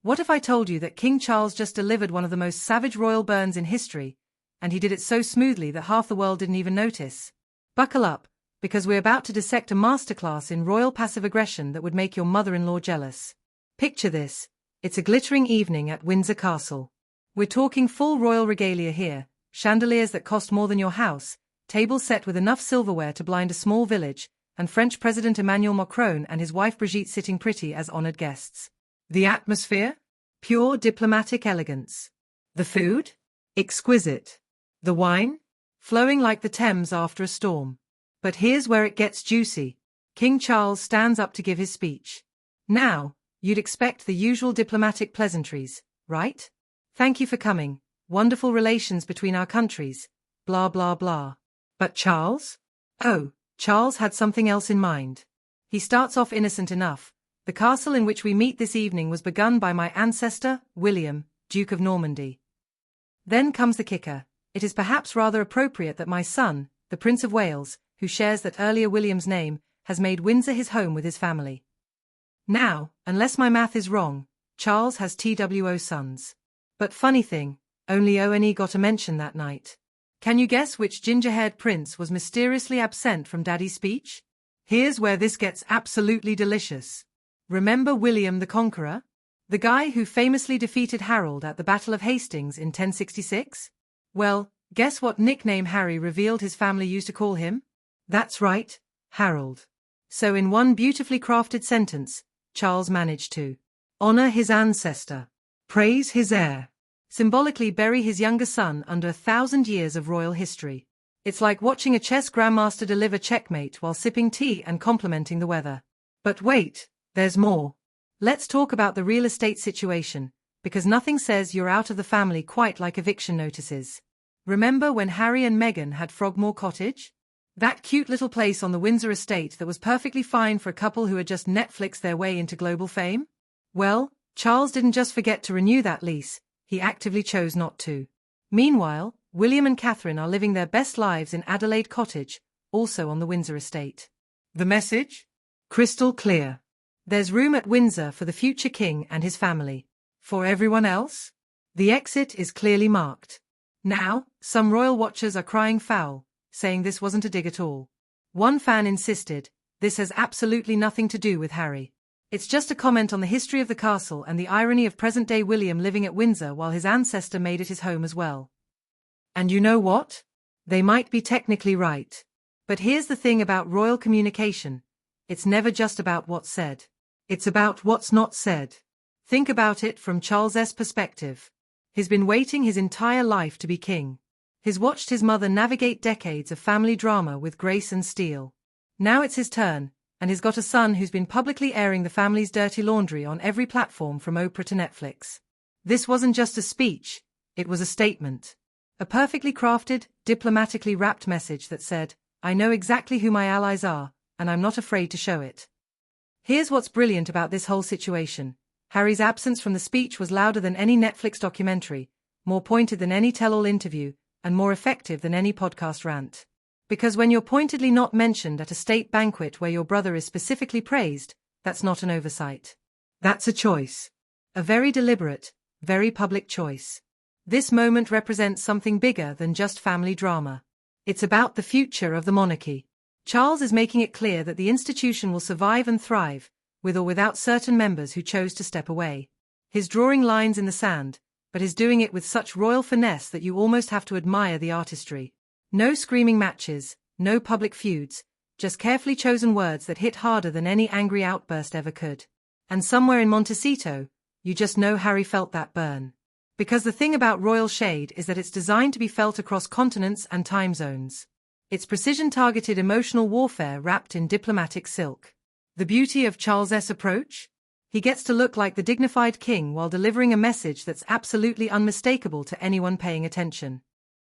What if I told you that King Charles just delivered one of the most savage royal burns in history, and he did it so smoothly that half the world didn't even notice? Buckle up, because we're about to dissect a masterclass in royal passive aggression that would make your mother-in-law jealous. Picture this. It's a glittering evening at Windsor Castle. We're talking full royal regalia here, chandeliers that cost more than your house, tables set with enough silverware to blind a small village, and French President Emmanuel Macron and his wife Brigitte sitting pretty as honored guests. The atmosphere? Pure diplomatic elegance. The food? Exquisite. The wine? Flowing like the Thames after a storm. But here's where it gets juicy. King Charles stands up to give his speech. Now, you'd expect the usual diplomatic pleasantries, right? Thank you for coming. Wonderful relations between our countries. Blah blah blah. But Charles? Oh, Charles had something else in mind. He starts off innocent enough. The castle in which we meet this evening was begun by my ancestor, William, Duke of Normandy. Then comes the kicker. It is perhaps rather appropriate that my son, the Prince of Wales, who shares that earlier William's name, has made Windsor his home with his family. Now, unless my math is wrong, Charles has TWO sons. But funny thing, only O&E got a mention that night. Can you guess which ginger-haired prince was mysteriously absent from Daddy's speech? Here's where this gets absolutely delicious. Remember William the Conqueror? The guy who famously defeated Harold at the Battle of Hastings in 1066? Well, guess what nickname Harry revealed his family used to call him? That's right, Harold. So in one beautifully crafted sentence, Charles managed to honor his ancestor, praise his heir, symbolically bury his younger son under 1,000 years of royal history. It's like watching a chess grandmaster deliver checkmate while sipping tea and complimenting the weather. But wait, there's more. Let's talk about the real estate situation, because nothing says you're out of the family quite like eviction notices. Remember when Harry and Meghan had Frogmore Cottage? That cute little place on the Windsor estate that was perfectly fine for a couple who had just Netflixed their way into global fame? Well, Charles didn't just forget to renew that lease, he actively chose not to. Meanwhile, William and Catherine are living their best lives in Adelaide Cottage, also on the Windsor estate. The message? Crystal clear. There's room at Windsor for the future king and his family. For everyone else? The exit is clearly marked. Now, some royal watchers are crying foul, saying this wasn't a dig at all. One fan insisted, this has absolutely nothing to do with Harry. It's just a comment on the history of the castle and the irony of present-day William living at Windsor while his ancestor made it his home as well. And you know what? They might be technically right. But here's the thing about royal communication. It's never just about what's said. It's about what's not said. Think about it from Charles's perspective. He's been waiting his entire life to be king. He's watched his mother navigate decades of family drama with grace and steel. Now it's his turn, and he's got a son who's been publicly airing the family's dirty laundry on every platform from Oprah to Netflix. This wasn't just a speech, it was a statement. A perfectly crafted, diplomatically wrapped message that said, I know exactly who my allies are, and I'm not afraid to show it. Here's what's brilliant about this whole situation. Harry's absence from the speech was louder than any Netflix documentary, more pointed than any tell-all interview, and more effective than any podcast rant. Because when you're pointedly not mentioned at a state banquet where your brother is specifically praised, that's not an oversight. That's a choice. A very deliberate, very public choice. This moment represents something bigger than just family drama. It's about the future of the monarchy. Charles is making it clear that the institution will survive and thrive, with or without certain members who chose to step away. He's drawing lines in the sand, but is doing it with such royal finesse that you almost have to admire the artistry. No screaming matches, no public feuds, just carefully chosen words that hit harder than any angry outburst ever could. And somewhere in Montecito, you just know Harry felt that burn. Because the thing about royal shade is that it's designed to be felt across continents and time zones. It's precision-targeted emotional warfare wrapped in diplomatic silk. The beauty of Charles's approach? He gets to look like the dignified king while delivering a message that's absolutely unmistakable to anyone paying attention.